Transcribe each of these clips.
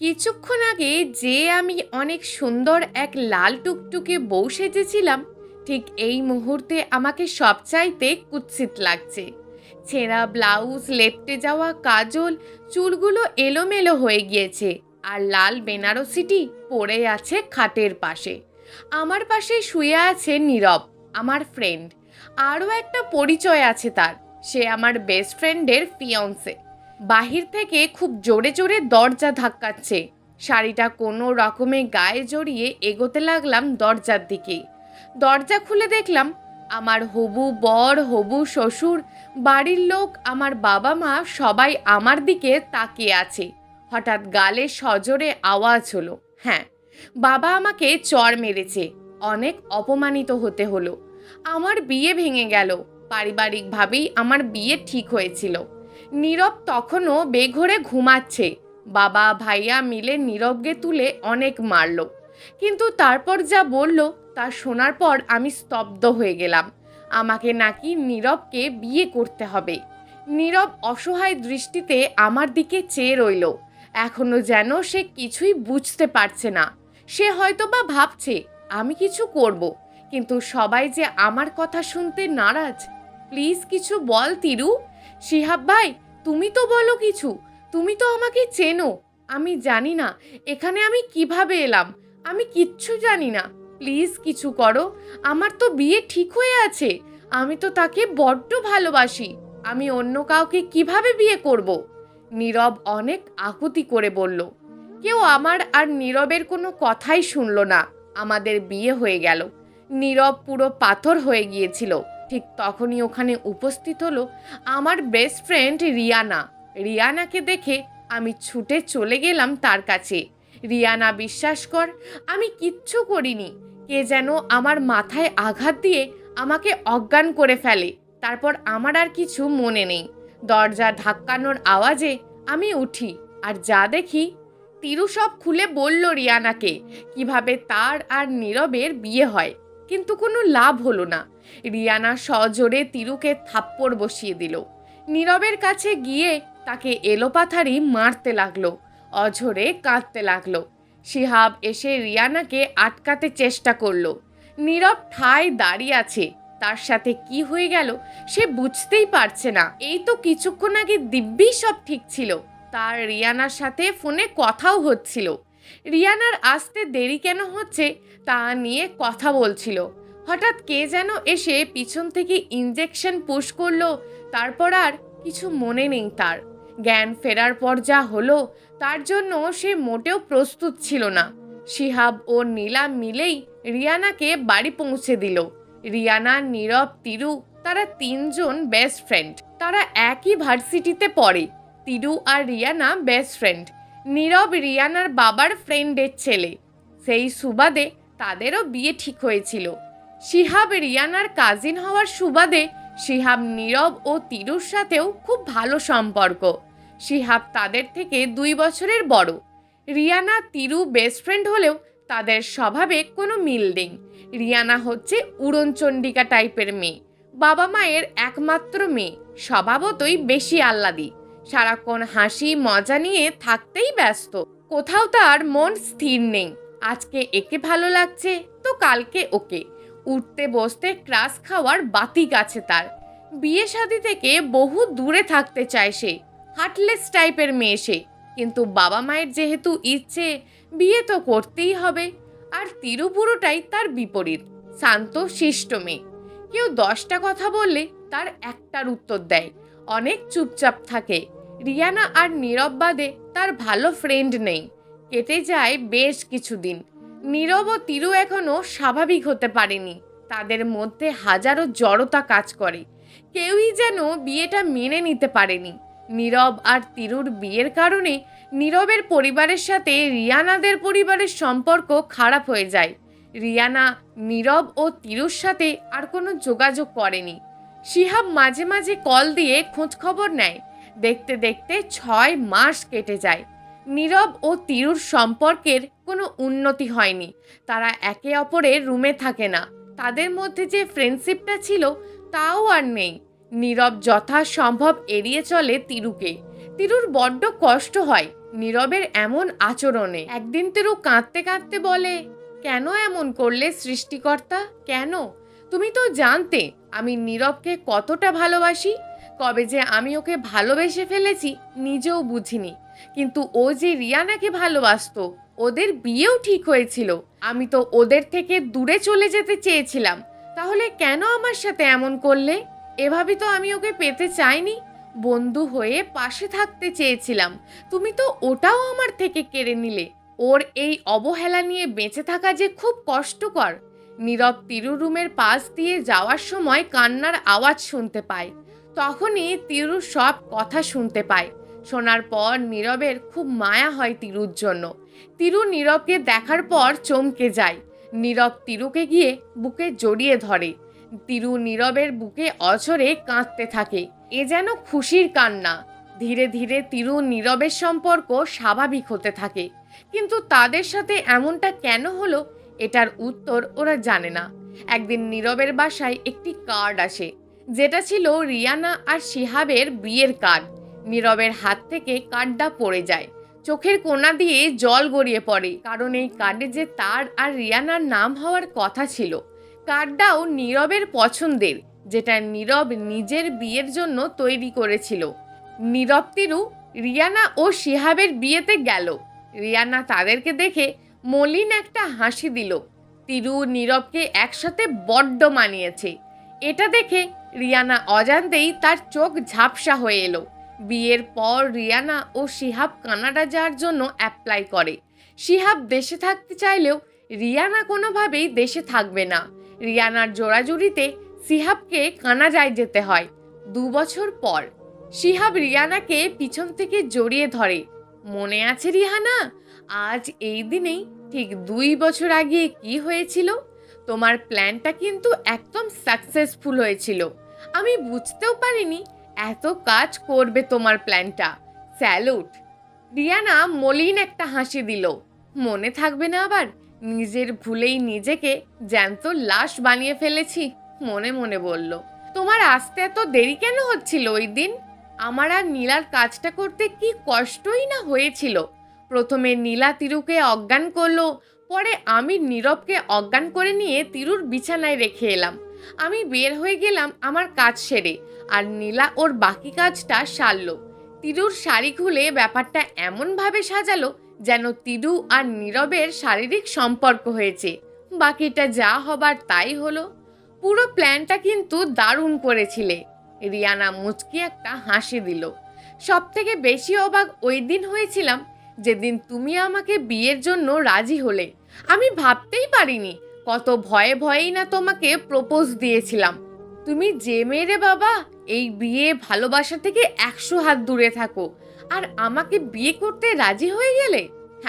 কিছুক্ষণ আগে যে আমি অনেক সুন্দর এক লাল টুকটুকে বউ সেজেছিলাম, ঠিক এই মুহূর্তে আমাকে সবচাইতে কুৎসিত লাগছে। ছেঁড়া ব্লাউজ, লেপ্টে যাওয়া কাজল, চুলগুলো এলোমেলো হয়ে গিয়েছে, আর লাল বেনারসিটি পড়ে আছে খাটের পাশে। আমার পাশে শুয়ে আছে নীরব, আমার ফ্রেন্ড। আরও একটা পরিচয় আছে তার, সে আমার বেস্ট ফ্রেন্ডের ফিয়ন্সে। বাহির থেকে খুব জোরে জোরে দরজা ধাক্কাচ্ছে। শাড়িটা কোনো রকমে গায়ে জড়িয়ে এগোতে লাগলাম দরজার দিকে। দরজা খুলে দেখলাম আমার হবু বর, হবু শ্বশুর, বাড়ির লোক, আমার বাবা মা সবাই আমার দিকে তাকিয়ে আছে। হঠাৎ গালে সজোরে আওয়াজ হলো। হ্যাঁ, বাবা আমাকে চড় মেরেছে। অনেক অপমানিত হতে হলো। আমার বিয়ে ভেঙে গেল। পারিবারিকভাবেই আমার বিয়ে ঠিক হয়েছিল। নীরব তখনও বেঘরে ঘুমাচ্ছে। বাবা ভাইয়া মিলে নীরবকে তুলে অনেক মারল, কিন্তু তারপর যা বলল তা শোনার পর আমি স্তব্ধ হয়ে গেলাম। আমাকে নাকি নীরবকে বিয়ে করতে হবে। নীরব অসহায় দৃষ্টিতে আমার দিকে চেয়ে রইল। এখনো যেন সে কিছুই বুঝতে পারছে না। সে হয়তো বা ভাবছে আমি কিছু করব, কিন্তু সবাই যে আমার কথা শুনতে নারাজ। প্লিজ কিছু বল তিরু। শিহাব ভাই, তুমি তো বলো কিছু। তুমি তো আমাকে চেনো। আমি জানি না এখানে আমি কিভাবে এলাম। আমি কিচ্ছু জানি না। প্লিজ কিছু করো। আমার তো বিয়ে ঠিক হয়ে আছে। আমি তো তাকে বড্ড ভালোবাসি। আমি অন্য কাউকে কিভাবে বিয়ে করব? নীরব অনেক আকুতি করে বলল। কেউ আমার আর নীরবের কোনো কথাই শুনল না। আমাদের বিয়ে হয়ে গেল। নীরব পুরো পাথর হয়ে গিয়েছিল। ঠিক তখনই ওখানে উপস্থিত হলো আমার বেস্ট ফ্রেন্ড রিয়ানা। রিয়ানাকে দেখে আমি ছুটে চলে গেলাম তার কাছে। রিয়ানা, বিশ্বাস কর, আমি কিচ্ছু করিনি। কে যেন আমার মাথায় আঘাত দিয়ে আমাকে অজ্ঞান করে ফেলে। তারপর আমার আর কিছু মনে নেই। দরজা ধাক্কানোর আওয়াজে আমি উঠি, আর যা দেখি, তিরু সব খুলে বলল রিয়ানাকে কিভাবে তার আর নীরবের বিয়ে হয়। কিন্তু কোনো লাভ হলো না। রিয়ানা সজোরে তিরুকে থাপ্পড় বসিয়ে দিল। নীরবের কাছে গিয়ে তাকে এলোপাথারি মারতে লাগলো, অঝরে কাঁদতে লাগলো। শিহাব এসে রিয়ানাকে আটকাতে চেষ্টা করলো। নীরব ঠায় দাঁড়িয়ে আছে। তার সাথে কি হয়ে গেল সে বুঝতেই পারছে না। এই তো কিছুক্ষণ আগে দিব্যি সব ঠিক ছিল। তার রিয়ানার সাথে ফোনে কথাও হচ্ছিল। রিয়ানার আসতে দেরি কেন হচ্ছে তা নিয়ে কথা বলছিল। হঠাৎ কে যেন এসে পিছন থেকে ইঞ্জেকশন পুশ করলো। তারপর আর কিছু মনে নেই তার। জ্ঞান ফেরার পর যা হলো তার জন্য সে মোটেও প্রস্তুত ছিল না। শিহাব ও নীলা মিলেই রিয়ানাকে বাড়ি পৌঁছে দিল। রিয়ানা, নীরব, তিরু, তারা তিনজন বেস্ট ফ্রেন্ড। তারা একই ভার্সিটিতে পড়ে। তিরু আর রিয়ানা বেস্ট ফ্রেন্ড। নীরব রিয়ানার বাবার ফ্রেন্ডের ছেলে। সেই সুবাদে তাদেরও বিয়ে ঠিক হয়েছিল। শিহাব রিয়ানার কাজিন হওয়ার সুবাদে শিহাব নীরব ও তিরুর সাথেও খুব ভালো সম্পর্ক। শিহাব তাদের থেকে 2 বছরের বড়। রিয়ানা তিরু বেস্ট ফ্রেন্ড হলেও তাদের স্বভাবে কোনো মিল নেই। রিয়ানা হচ্ছে উড়নচণ্ডিকা টাইপের মেয়ে, বাবা মায়ের একমাত্র মেয়ে, স্বভাবতই বেশি আহ্লাদী, সারাক্ষণ হাসি মজা নিয়ে থাকতেই ব্যস্ত। কোথাও তার মন স্থির নেই। আজকে একে ভালো লাগছে তো কালকে ওকে। উঠতে বসতে ক্রাশ খাওয়ার বাতিক আছে তার। বিয়ে শাদী থেকে বহু দূরে থাকতে চায় সে। হার্টলেস টাইপের মেয়ে সে। কিন্তু বাবা মায়ের যেহেতু ইচ্ছে, বিয়ে তো করতেই হবে। আর তিরুপুরোটাই তার বিপরীত, শান্ত শিষ্ট মেয়ে। কেউ 10টা কথা বললে তার একটার উত্তর দেয়। অনেক চুপচাপ থাকে। রিয়ানা আর নীরব বাদে তার ভালো ফ্রেন্ড নেই। কেটে যায় বেশ কিছুদিন। নীরব ও তিরু এখনো স্বাভাবিক হতে পারেনি। তাদের মধ্যে হাজারো জড়তা কাজ করে। কেউই যেন বিয়েটা মেনে নিতে পারেনি। নীরব আর তিরুর বিয়ের কারণে নীরবের পরিবারের সাথে রিয়ানাদের পরিবারের সম্পর্ক খারাপ হয়ে যায়। রিয়ানা নীরব ও তিরুর সাথে আর কোনো যোগাযোগ করেনি। শিহাব মাঝে মাঝে কল দিয়ে খোঁজ খবর নেয়। দেখতে দেখতে 6 মাস কেটে যায়। নীরব ও তিরুর সম্পর্কের কোনো উন্নতি হয়নি। তারা একে অপরের রুমে থাকে না। তাদের মধ্যে যে ফ্রেন্ডশিপটা ছিল তাও আর নেই। নীরব যথাসম্ভব এড়িয়ে চলে তিরুকে। তিরুর বড্ড কষ্ট হয়। নীরবের এমন আচরণে। একদিন তিরু কাঁদতে কাঁদতে বলে, কেন এমন করলে সৃষ্টিকর্তা, কেন? তুমি তো জানতে আমি নীরবকে কতটা ভালোবাসি। কবে যে আমি ওকে ভালোবেসে ফেলেছি নিজেও বুঝিনি। কিন্তু ও যে রিয়ানাকে ভালোবাসতো, ওদের বিয়েও ঠিক হয়েছিল। আমি তো ওদের থেকে দূরে চলে যেতে চেয়েছিলাম। তাহলে কেন আমার সাথে এমন করলে? এভাবে তো আমি ওকে পেতে চাইনি। বন্ধু হয়ে পাশে থাকতে চেয়েছিলাম। তুমি তো ওটাও আমার থেকে কেড়ে নিলে। ওর এই অবহেলা নিয়ে বেঁচে থাকা যে খুব কষ্টকর। নীরব তিরু রুমের পাশ দিয়ে যাওয়ার সময় কান্নার আওয়াজ শুনতে পায়। তখনই তিরু সব কথা শুনতে পায়। শোনার পর নীরবের খুব মায়া হয় তিরুর জন্য। তিরু নীরবকে দেখার পর চমকে যায়। নীরব তিরুকে গিয়ে বুকে জড়িয়ে ধরে। তিরু নীরবের বুকে অঝরে কাঁদতে থাকে। এ যেন খুশির কান্না। ধীরে ধীরে তিরু নীরবের সম্পর্ক স্বাভাবিক হতে থাকে। কিন্তু তাদের সাথে এমনটা কেন হলো, এটার উত্তর ওরা জানে না। একদিন নীরবের বাসায় একটি কার্ড আসে, যেটা ছিল রিয়ানা আর শিহাবের বিয়ের কার্ড। নীরবের হাত থেকে কার্ডটা পড়ে যায়। চোখের কোণা দিয়ে জল গড়িয়ে পড়ে, কারণ এই কার্ডে যে তার আর রিয়ানার নাম হওয়ার কথা ছিল। কার্ডটাও নীরবের পছন্দের, যেটা নীরব নিজের বিয়ের জন্য তৈরি করেছিল। নীরব তিরু রিয়ানা ও শিহাবের বিয়েতে গেল। রিয়ানা তাদেরকে দেখে মলিন একটা হাসি দিল। তিরু নীরবকে একসাথে বড্ড মানিয়েছে। এটা দেখে রিয়ানা অজান্তেই তার চোখ ঝাপসা হয়ে এলো। বিয়ের পর রিয়ানা ও শিহাব কানাডা যাওয়ার জন্য অ্যাপ্লাই করে। শিহাব দেশে থাকতে চাইলেও রিয়ানা কোনোভাবেই দেশে থাকবে না। রিয়ানার জোড়াজুড়িতে শিহাবকে কানাডায় যেতে হয়। 2 বছর পর শিহাব রিয়ানাকে পিছন থেকে জড়িয়ে ধরে। মনে আছে রিহানা, আজ এই দিনেই ঠিক 2 বছর আগে কি হয়েছিল? তোমার প্ল্যানটা কিন্তু একদম সাকসেসফুল হয়েছিল। আমি বুঝতেও পারিনি এত কাজ করবে তোমার প্ল্যানটা। স্যালুট। রিয়ানা মলিন একটা হাসি দিল। মনে থাকবে না আবার? নিজের ভুলেই নিজেকে জ্যান্ত লাশ বানিয়ে ফেলেছি, মনে মনে বলল। তোমার আসতে এত দেরি কেন হচ্ছিল ওই দিন? আমার আর নীলার কাজটা করতে কি কষ্টই না হয়েছিল। প্রথমে নীলা তিরুকে অজ্ঞান করলো, পরে আমি নীরবকে অজ্ঞান করে নিয়ে তিরুর বিছানায় রেখে এলাম। আমি বের হয়ে গেলাম আমার কাজ সেরে, আর নীলা ওর বাকি কাজটা সারলো। তিরুর শাড়ি খুলে ব্যাপারটা এমনভাবে সাজালো যেন তিরু আর নীরবের শারীরিক সম্পর্ক হয়েছে। বাকিটা যা হবার তাই হলো। পুরো প্ল্যানটা কিন্তু দারুণ করেছিলে। রিয়ানা মুচকি একটা হাসি দিল। সব থেকে বেশি অবাক ওই দিন হয়েছিলাম যেদিন তুমি আমাকে বিয়ের জন্য রাজি হলে। আমি ভাবতেই পারিনি কত ভয়ে ভয়েই না তোমাকে প্রপোজ দিয়েছিলাম। তুমি যে মেয়েরে বাবা, এই বিয়ে ভালোবাসা থেকে 100 হাত দূরে থাকো, আর আমাকে বিয়ে করতে রাজি হয়ে গেলে।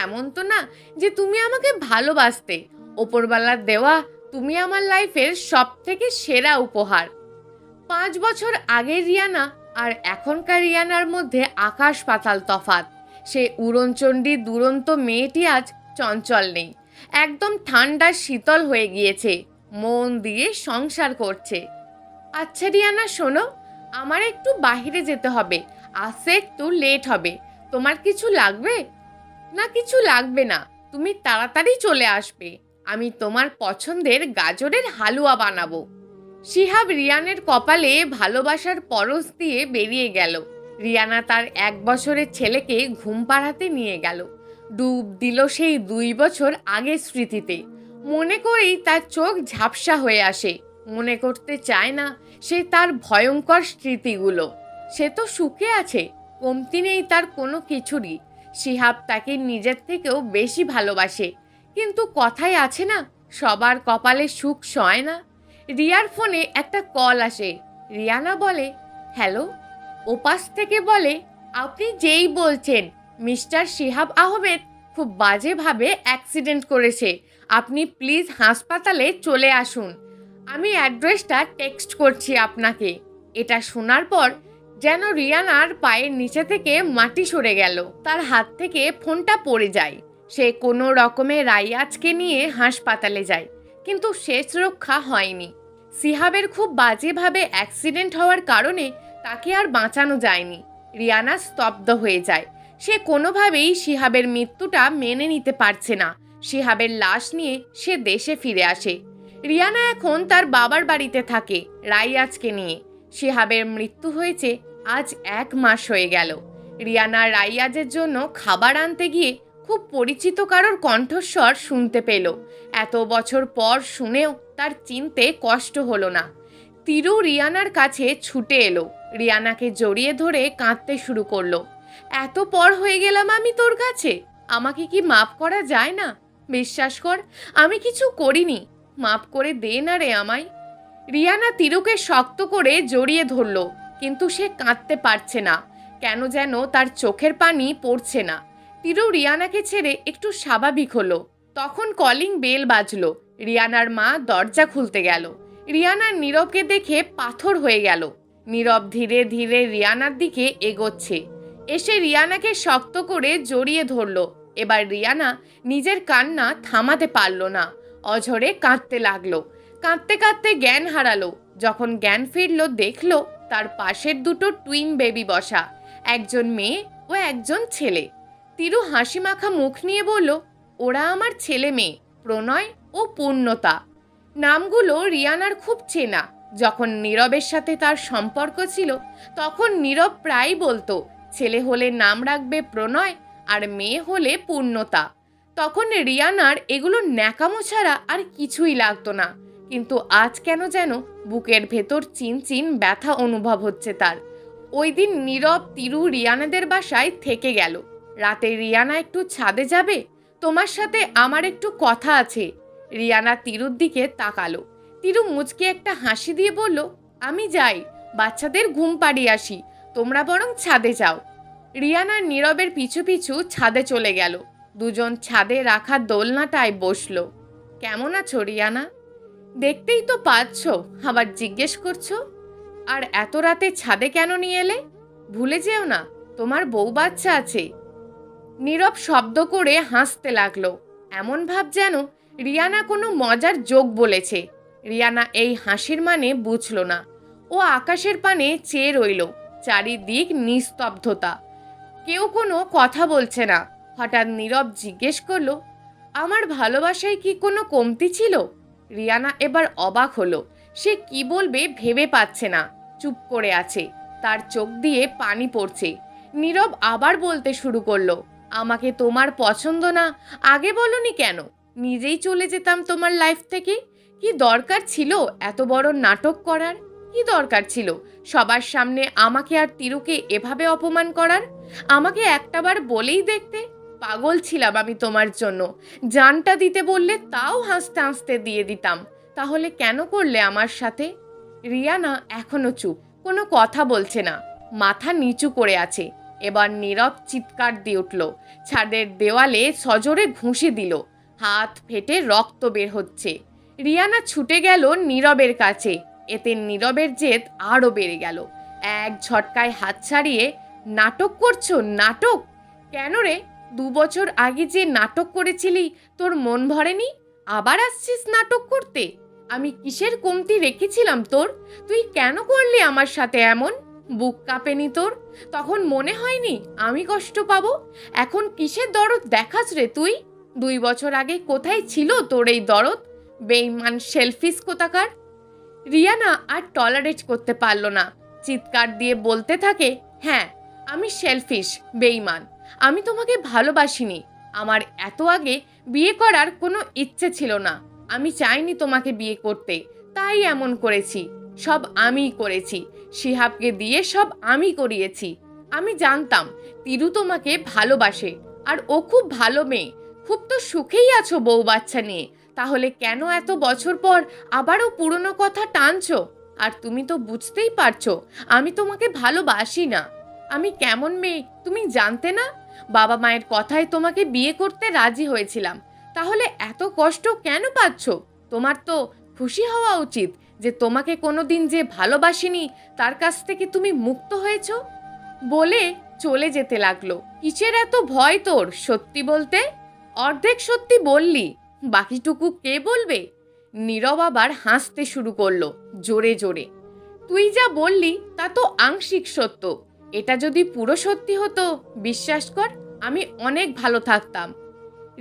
এমন তো না যে তুমি আমাকে ভালোবাসতে। ওপরওয়ালার দেওয়া তুমি আমার লাইফের সব থেকে সেরা উপহার। 5 বছর আগের রিয়ানা আর এখনকার রিয়ানার মধ্যে আকাশ পাতাল তফাৎ। সে উড়নচণ্ডী দুরন্ত মেয়েটি আজ চঞ্চল নেই, একদম ঠান্ডা শীতল হয়ে গিয়েছে, মন দিয়ে সংসার করছে। আচ্ছা রিয়ানা শোনো, আমার একটু বাইরে যেতে হবে, আসতে একটু লেট হবে। তোমার কিছু লাগবে? না, কিছু লাগবে না, তুমি তাড়াতাড়ি চলে আসবে। আমি তোমার পছন্দের গাজরের হালুয়া বানাবো। শিহাব রিয়ানের কপালে ভালোবাসার পরশ দিয়ে বেরিয়ে গেল। রিয়ানা তার 1 বছরের ছেলেকে ঘুম পাড়াতে নিয়ে গেল। ডুব দিল সেই 2 বছর আগের স্মৃতিতে। মনে করেই তার চোখ ঝাপসা হয়ে আসে। মনে করতে চায় না সে তার ভয়ঙ্কর স্মৃতিগুলো। সে তো সুখে আছে, কমতি নেই তার কোনো কিছুরই। শিহাব তাকে নিজের থেকেও বেশি ভালোবাসে। কিন্তু কথাই আছে না, সবার কপালে সুখ সয় না। রিয়ার ফোনে একটা কল আসে। রিয়ানা বলে, হ্যালো। ওপাশ থেকে বলে, আপনি যেই বলছেন, মিস্টার শিহাব আহমেদ খুব বাজেভাবে অ্যাক্সিডেন্ট করেছে। আপনি প্লিজ হাসপাতালে চলে আসুন। আমি অ্যাড্রেসটা টেক্সট করছি আপনাকে। এটা শোনার পর যেন রিয়ানার পায়ের নিচে থেকে মাটি সরে গেল। তার হাত থেকে ফোনটা পড়ে যায়। সে কোনো রকমে রাইয়াজকে নিয়ে হাসপাতালে যায়, কিন্তু শেষ রক্ষা হয়নি। শিহাবের খুব বাজেভাবে অ্যাক্সিডেন্ট হওয়ার কারণে তাকে আর বাঁচানো যায়নি। রিয়ানা স্তব্ধ হয়ে যায়। সে কোনোভাবেই শিহাবের মৃত্যুটা মেনে নিতে পারছে না। শিহাবের লাশ নিয়ে সে দেশে ফিরে আসে। রিয়ানা এখন তার বাবার বাড়িতে থাকে রাইয়াজকে নিয়ে। শিহাবের মৃত্যু হয়েছে আজ 1 মাস হয়ে গেল। রিয়ানা রাইয়াজের জন্য খাবার আনতে গিয়ে খুব পরিচিত কারোর কণ্ঠস্বর শুনতে পেল। এত বছর পর শুনেও তার চিনতে কষ্ট হলো না। তিরু রিয়ানার কাছে ছুটে এলো, রিয়ানাকে জড়িয়ে ধরে কাঁদতে শুরু করলো। এত পর হয়ে গেলাম আমি তোর কাছে, আমাকে কি মাফ করা যায় না? বিশ্বাস কর, আমি কিছু করিনি, মাফ করে দে না রে আমায়। রিয়ানা তিরুকে শক্ত করে জড়িয়ে ধরল, কিন্তু সে কাঁদতে পারছে না। কেন যেন তার চোখের পানি পড়ছে না। তিরু রিয়ানাকে ছেড়ে একটু স্বাভাবিক হলো। তখন কলিং বেল বাজলো। রিয়ানার মা দরজা খুলতে গেল। রিয়ানার নীরবকে দেখে পাথর হয়ে গেল। নীরব ধীরে ধীরে রিয়ানার দিকে এগোচ্ছে। এসে রিয়ানাকে শক্ত করে জড়িয়ে ধরল। এবার রিয়ানা নিজের কান্না থামাতে পারল না, অঝরে কাঁদতে লাগলো। কাঁদতে কাঁদতে জ্ঞান হারালো। যখন জ্ঞান ফিরল, দেখলো তার পাশের দুটো টুইন বেবি বসা, একজন মেয়ে ও একজন ছেলে। তিরু হাসি মাখা মুখ নিয়ে বলল, ওরা আমার ছেলে মেয়ে, প্রণয় ও পূর্ণতা। নামগুলো রিয়ানার খুব চেনা। যখন নীরবের সাথে তার সম্পর্ক ছিল, তখন নীরব প্রায় বলতো ছেলে হলে নাম রাখবে প্রণয় আর মেয়ে হলে পূর্ণতা। তখন রিয়ানার এগুলো ন্যাকামো ছাড়া আর কিছুই লাগতো না। কিন্তু আজ কেন যেন বুকের ভেতর চিনচিন ব্যথা অনুভব হচ্ছে তার। ওই দিন নীরব তিরু রিয়ানাদের বাসায় থেকে গেল। রাতে রিয়ানা একটু ছাদে যাবে, তোমার সাথে আমার একটু কথা আছে। রিয়ানা তিরুর দিকে তাকালো। তিরু মুচকে একটা হাসি দিয়ে বলল, আমি যাই, বাচ্চাদের ঘুম পাড়িয়ে আসি, তোমরা বরং ছাদে যাও। রিয়ানা নীরবের পিছু পিছু ছাদে চলে গেল। দুজন ছাদে রাখা দোলনাটায় বসলো। কেমন আছো রিয়ানা? দেখতেই তো পাচ্ছ, আবার জিজ্ঞেস করছো? আর এত রাতে ছাদে কেন নিয়ে এলে? ভুলে যেও না, তোমার বউ বাচ্চা আছে। নীরব শব্দ করে হাসতে লাগলো, এমন ভাব যেন রিয়ানা কোনো মজার জোক বলেছে। রিয়ানা এই হাসির মানে বুঝল না। ও আকাশের পানে চেয়ে রইল। চারিদিক নিস্তব্ধতা, কেউ কোনো কথা বলছে না। হঠাৎ নীরব জিজ্ঞেস করলো, আমার ভালোবাসায় কি কোনো কমতি ছিল? রিয়ানা এবার অবাক হলো। সে কি বলবে ভেবে পাচ্ছে না, চুপ করে আছে। তার চোখ দিয়ে পানি পড়ছে। নীরব আবার বলতে শুরু করলো, আমাকে তোমার পছন্দ না, আগে বলনি কেন? নিজেই চলে যেতাম তোমার লাইফ থেকে। কি দরকার ছিল এত বড় নাটক করার? কি দরকার ছিল সবার সামনে আমাকে আর তিরুকে এভাবে অপমান করার? আমাকে একটাবার বলেই দেখতে। পাগল ছিলাম আমি তোমার জন্য। জানটা দিতে বললে তাও হাসতে হাসতে দিয়ে দিতাম। তাহলে কেন করলে আমার সাথে? রিয়ানা এখনো চুপ, কোনো কথা বলছে না, মাথা নিচু করে আছে। এবার নীরব চিৎকার দিয়ে উঠল। ছাদের দেওয়ালে সজোরে ঘুষি দিল। হাত ফেটে রক্ত বের হচ্ছে। রিয়ানা ছুটে গেল নীরবের কাছে। এতে নীরবের জেদ আরও বেড়ে গেল। এক ঝটকায় হাত ছাড়িয়ে, নাটক করছো? নাটক? কেন রে? 2 বছর আগে যে নাটক করেছিলি, তোর মন ভরেনি? আবার আসছিস নাটক করতে? আমি কিসের কমতি রেখেছিলাম তোর? তুই কেন করলি আমার সাথে এমন? বুক কাঁপেনি তোর? তখন মনে হয়নি আমি কষ্ট পাবো? এখন কিসের দরদ দেখাস রে তুই? 2 বছর আগে কোথায় ছিল তোর এই দরদ? বেঈমান সেলফিশ কোথাকার! রিয়ানা আর টলারেট করতে পারল না। চিৎকার দিয়ে বলতে থাকে, হ্যাঁ, আমি সেলফিশ, বেঈমান। আমি তোমাকে ভালোবাসিনি। আমার এত আগে বিয়ে করার কোনো ইচ্ছে ছিল না। আমি চাইনি তোমাকে বিয়ে করতে, তাই এমন করেছি। সব আমিই করেছি। শিহাবকে দিয়ে সব আমি করিয়েছি। আমি জানতাম তিরু তোমাকে ভালোবাসে, আর ও খুব ভালো মেয়ে। খুব তো সুখেই আছো বউ বাচ্চা নিয়ে। তাহলে কেন এত বছর পর আবারও পুরনো কথা টানছো? আর তুমি তো বুঝতেই পারছো আমি তোমাকে ভালোবাসি না। আমি কেমন মেয়ে তুমি জানতে না? বাবা মায়ের কথায় তোমাকে বিয়ে করতে রাজি হয়েছিলাম। তাহলে এত কষ্ট কেন পাচ্ছ? তোমার তো খুশি হওয়া উচিত যে তোমাকে কোনোদিন যে ভালোবাসিনি তার কাছ থেকে তুমি মুক্ত হয়েছো। বলে চলে যেতে লাগলো। কিসের এত ভয় তোর সত্যি বলতে? অর্ধেক সত্যি বললি, বাকিটুকু কে বলবে? নীরব আবার হাসতে শুরু করলো জোরে জোরে। তুই যা বললি তা তো আংশিক সত্য। এটা যদি পুরো সত্যি হতো, বিশ্বাস কর আমি অনেক ভালো থাকতাম।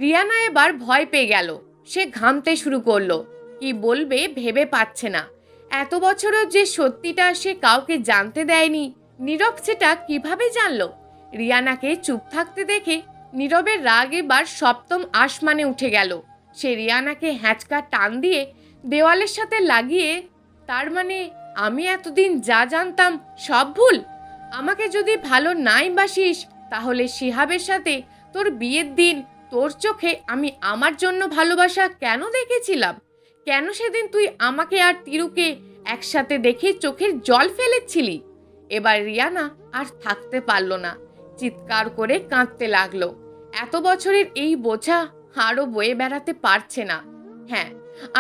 রিয়ানা এবার ভয় পেয়ে গেল। সে ঘামতে শুরু করলো। কি বলবে ভেবে পাচ্ছে না। এত বছরও যে সত্যিটা সে কাউকে জানতে দেয়নি, নীরব সেটা কিভাবে জানলো? রিয়ানাকে চুপ থাকতে দেখে নীরবের রাগ এবার সপ্তম আসমানে উঠে গেল। সে রিয়ানাকে হ্যাঁচকা টান দিয়ে দেওয়ালের সাথে লাগিয়ে, তার মানে আমি এতদিন যা জানতাম সব ভুল? আমাকে যদি ভালো নাই বাসিস, তাহলে শিহাবের সাথে তোর বিয়ের দিন তোর চোখে আমি আমার জন্য ভালোবাসা কেন দেখেছিলাম? কেন সেদিন তুই আমাকে আর তিরুকে একসাথে দেখে চোখের জল ফেলেছিলি? এবার রিয়ানা আর থাকতে পারল না, চিৎকার করে কাঁদতে লাগলো। এত বছরের এই বোঝা আরও বয়ে বেড়াতে পারছে না। হ্যাঁ,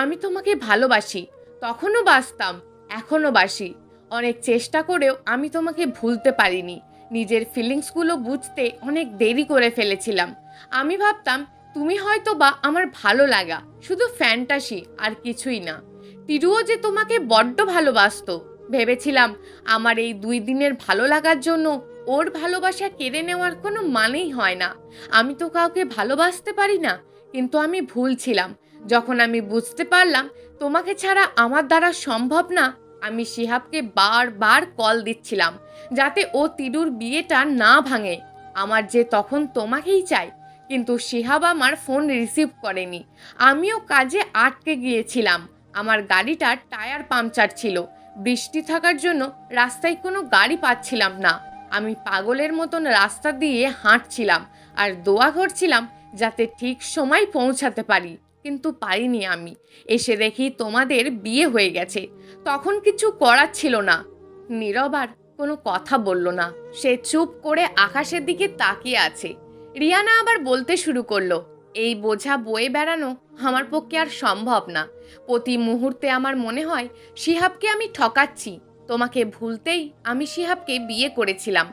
আমি তোমাকে ভালোবাসি, তখনও বাসতাম, এখনও বাসি। অনেক চেষ্টা করেও আমি তোমাকে ভুলতে পারিনি। নিজের ফিলিংসগুলো বুঝতে অনেক দেরি করে ফেলেছিলাম। আমি ভাবতাম তুমি হয়তো বা আমার ভালো লাগা শুধু ফ্যান্টাসি, আর কিছুই না। তিরুও যে তোমাকে বড্ড ভালোবাসতো। ভেবেছিলাম আমার এই 2 দিনের ভালো লাগার জন্য ওর ভালোবাসা কেড়ে নেওয়ার কোনো মানেই হয় না। আমি তো কাউকে ভালোবাসতে পারি না। কিন্তু আমি ভুল ছিলাম। যখন আমি বুঝতে পারলাম তোমাকে ছাড়া আমার দ্বারা সম্ভব না, আমি শিহাবকে বারবার কল দিচ্ছিলাম যাতে ও তিরুর বিয়েটা না ভাঙে। আমার যে তখন তোমাকেই চাই। কিন্তু শিহাব আমার ফোন রিসিভ করেনি। আমিও কাজে আটকে গিয়েছিলাম। আমার গাড়িটার টায়ার পাংচার ছিল। বৃষ্টি থাকার জন্য রাস্তায় কোনো গাড়ি পাচ্ছিলাম না। আমি পাগলের মতন রাস্তা দিয়ে হাঁটছিলাম আর দোয়া করছিলাম যাতে ঠিক সময় পৌঁছাতে পারি। কিন্তু পারিনি আমি। এসে দেখি তোমাদের বিয়ে হয়ে গেছে। তখন কিছু করার ছিল না। নীরব আর কোনো কথা বলল না। সে চুপ করে আকাশের দিকে তাকিয়ে আছে। রিয়ানা আবার বলতে শুরু করলো, এই বোঝা বয়ে বেড়ানো আমার পক্ষে আর সম্ভব না। প্রতি মুহূর্তে আমার মনে হয় শিহাবকে আমি ঠকাচ্ছি। তোমাকে ভুলতেই আমি শিহাবকে বিয়ে করেছিলাম।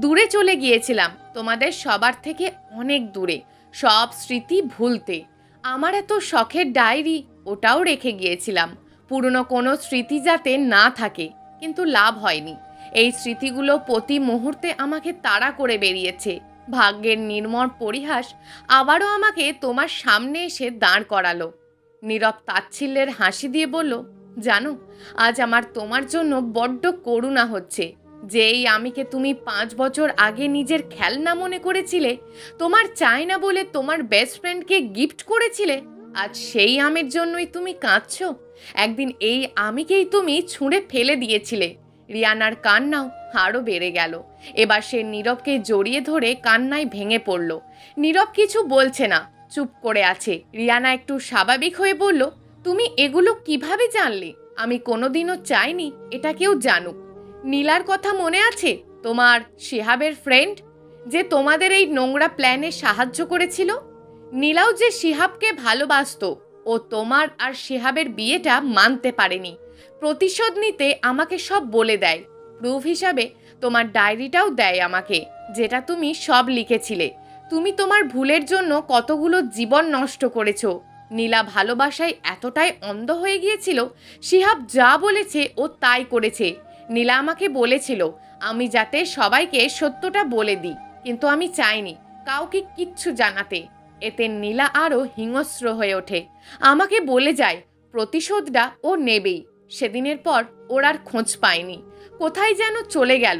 দূরে চলে গিয়েছিলাম, তোমাদের সবার থেকে অনেক দূরে, সব স্মৃতি ভুলতে। আমার এত শখের ডায়েরি, ওটাও রেখে গিয়েছিলাম পুরনো কোনো স্মৃতি যাতে না থাকে। কিন্তু লাভ হয়নি। এই স্মৃতিগুলো প্রতি মুহূর্তে আমাকে তাড়া করে বেরিয়েছে। ভাগ্যের নির্মম পরিহাস আবারও আমাকে তোমার সামনে এসে দাঁড় করালো। নীরব তাচ্ছিল্যের হাসি দিয়ে বলল, জানো, আজ আমার তোমার জন্য বড্ড করুণা হচ্ছে। যে এই আমিকে তুমি 5 বছর আগে নিজের খেলনা মনে করেছিলে, তোমার চাই না বলে তোমার বেস্ট ফ্রেন্ডকে গিফট করেছিলে, আজ সেই আমের জন্যই তুমি কাঁদছো। একদিন এই আমিকেই তুমি ছুঁড়ে ফেলে দিয়েছিলে। রিয়ানার কান্নাও আরও বেড়ে গেল। এবার সে নীরবকে জড়িয়ে ধরে কান্নায় ভেঙে পড়ল। নীরব কিছু বলছে না, চুপ করে আছে। রিয়ানা একটু স্বাভাবিক হয়ে বলল, তুমি এগুলো কিভাবে জানলে? আমি কোনোদিনও চাইনি এটা কেউ জানুক। নীলার কথা মনে আছে? তোমার শিহাবের ফ্রেন্ড, যে তোমাদের এই নোংরা প্ল্যানে সাহায্য করেছিল। নীলাও যে শিহাবকে ভালোবাসতো। ও তোমার আর শিহাবের বিয়েটা মানতে পারেনি। প্রতিশোধ নিতে আমাকে সব বলে দেয়। প্রুফ হিসাবে তোমার ডায়েরিটাও দেয় আমাকে, যেটা তুমি সব লিখেছিলে। তুমি তোমার ভুলের জন্য কতগুলো জীবন নষ্ট করেছো। নীলা ভালোবাসায় এতটাই অন্ধ হয়ে গিয়েছিল, শিহাব যা বলেছে ও তাই করেছে। নীলা আমাকে বলেছিল আমি যাতে সবাইকে সত্যটা বলে দিই, কিন্তু আমি চাইনি কাউকে কিচ্ছু জানাতে। এতে নীলা আরও হিংস্র হয়ে ওঠে। আমাকে বলে যায় প্রতিশোধটা ও নেবেই। সেদিনের পর ওর আর খোঁজ পায়নি, কোথায় যেন চলে গেল।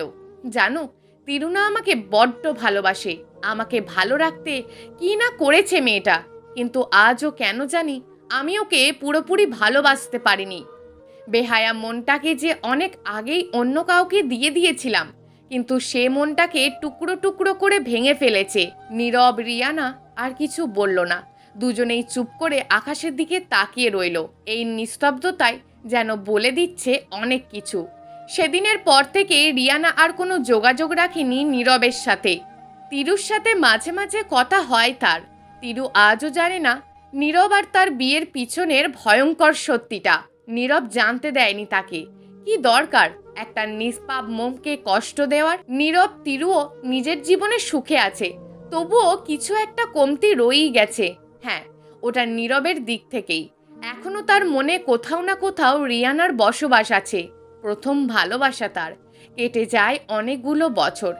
জানো, তিরুনা আমাকে বড্ড ভালোবাসে। আমাকে ভালো রাখতে কি না করেছে মেয়েটা, কিন্তু আজও কেন জানি আমি ওকে পুরোপুরি ভালোবাসতে পারিনি। বেহায়া মনটাকে যে অনেক আগেই অন্য কাউকে দিয়ে দিয়েছিলাম, কিন্তু সে মনটাকে টুকরো টুকরো করে ভেঙে ফেলেছে। নীরব, রিয়ানা আর কিছু বলল না। দুজনেই চুপ করে আকাশের দিকে তাকিয়ে রইল। এই নিস্তব্ধতায় যেন বলে দিচ্ছে অনেক কিছু। সেদিনের পর থেকে রিয়ানা আর কোনো যোগাযোগ রাখেনি নীরবের সাথে। তিরুর সাথে মাঝে মাঝে কথা হয় তার। তিরু আজও জানে না নীরব আর তার বিয়ের পিছনের ভয়ঙ্কর সত্যিটা। নীরব জানতে দেয়নি তাকে। কি দরকার একটা নিষ্পাপ মোমকে কষ্ট দেওয়ার? নীরব, তিরুও নিজের জীবনে সুখে আছে, তবুও কিছু একটা কমতি রয়েই গেছে। হ্যাঁ, ওটা নীরবের দিক থেকেই। এখনো তার মনে কোথাও না কোথাও রিয়ানার বসবাস আছে। প্রথম ভালোবাসা তার। কেটে যায় অনেকগুলো বছর।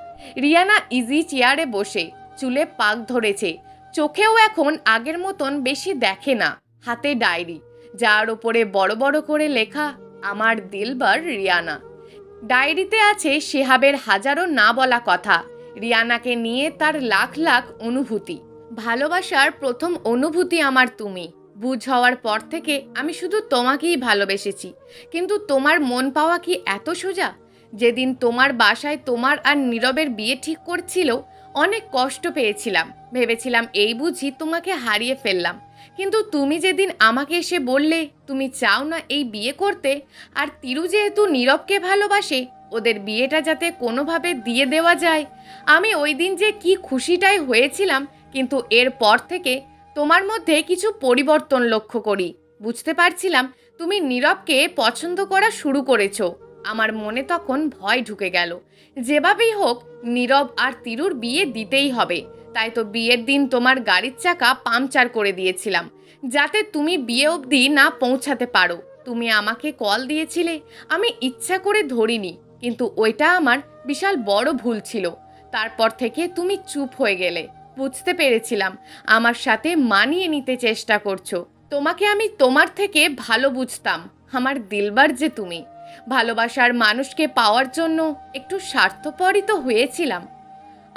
রিয়ানা ইজি চেয়ারে বসে, চুলে পাক ধরেছে, চোখেও এখন আগের মতন বেশি দেখে না। হাতে ডায়েরি, যার ওপরে বড় বড় করে লেখা আমার দিলবার রিয়ানা। ডায়েরিতে আছে শেহাবের হাজারো না বলা কথা, রিয়ানাকে নিয়ে তার লাখ লাখ অনুভূতি। ভালোবাসার প্রথম অনুভূতি আমার তুমি। বুঝ হওয়ার পর থেকে আমি শুধু তোমাকেই ভালোবেসেছি, কিন্তু তোমার মন পাওয়া কি এত সোজা? যেদিন তোমার বাসায় তোমার আর নীরবের বিয়ে ঠিক করছিল, অনেক কষ্ট পেয়েছিলাম। ভেবেছিলাম এই বুঝি তোমাকে হারিয়ে ফেললাম। কিন্তু তুমি যেদিন আমাকে এসে বললে তুমি চাও না এই বিয়ে করতে, আর তিরু যেহেতু নীরবকে ভালোবাসে, ওদের বিয়েটা যাতে কোনোভাবে দিয়ে দেওয়া যায়, আমি ওই দিন যে কি খুশিটাই হয়েছিলাম। কিন্তু এর পর থেকে তোমার মধ্যে কিছু পরিবর্তন লক্ষ্য করি। বুঝতে পারছিলাম তুমি নীরবকে পছন্দ করা শুরু করেছো। আমার মনে তখন ভয় ঢুকে গেল। যেভাবেই হোক নীরব আর তিরুর বিয়ে দিতেই হবে। তাই তো বিয়ের দিন তোমার গাড়ির চাকা পাংচার করে দিয়েছিলাম, যাতে তুমি বিয়ে অবধি না পৌঁছাতে পারো। তুমি আমাকে কল দিয়েছিলে, আমি ইচ্ছা করে ধরিনি, কিন্তু ওইটা আমার বিশাল বড় ভুল ছিল। তারপর থেকে তুমি চুপ হয়ে গেলে। বুঝতে পেরেছিলাম আমার সাথে মানিয়ে নিতে চেষ্টা করছো। তোমাকে আমি তোমার থেকে ভালো বুঝতাম। আমার দিলবার যে তুমি। ভালোবাসার মানুষকে পাওয়ার জন্য একটু স্বার্থপরই তো হয়েছিলাম।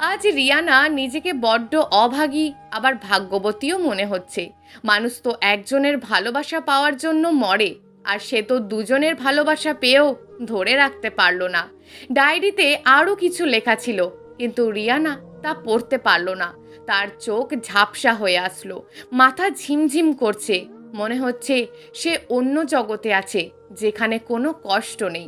আজ রিয়ানা নিজেকে বড্ড অভাগী আবার ভাগ্যবতীও মনে হচ্ছে। মানুষ তো একজনের ভালোবাসা পাওয়ার জন্য মরে, আর সে তো দুজনের ভালোবাসা পেয়েও ধরে রাখতে পারল না। ডায়েরিতে আরও কিছু লেখা ছিল, কিন্তু রিয়ানা তা পড়তে পারল না। তার চোখ ঝাপসা হয়ে আসলো, মাথা ঝিমঝিম করছে। মনে হচ্ছে সে অন্য জগতে আছে, যেখানে কোনো কষ্ট নেই,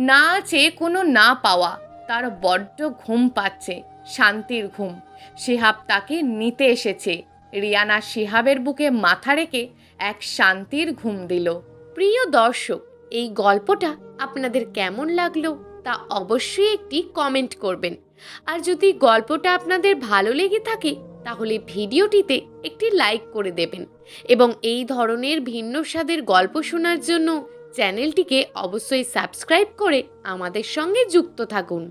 না আছে কোনো না পাওয়া। তার বড্ড ঘুম পাচ্ছে, শান্তির ঘুম। শিহাব তাকে নিতে এসেছে। রিয়ানা শিহাবের বুকে মাথা রেখে এক শান্তির ঘুম দিল। প্রিয় দর্শক, এই গল্পটা আপনাদের কেমন লাগলো তা অবশ্যই একটি কমেন্ট করবেন। আর যদি গল্পটা আপনাদের ভালো লেগে থাকে তাহলে ভিডিওটিতে একটি লাইক করে দেবেন, এবং এই ধরনের ভিন্ন স্বাদের গল্প শোনার জন্য চ্যানেলটিকে অবশ্যই সাবস্ক্রাইব করে আমাদের সঙ্গে যুক্ত থাকুন।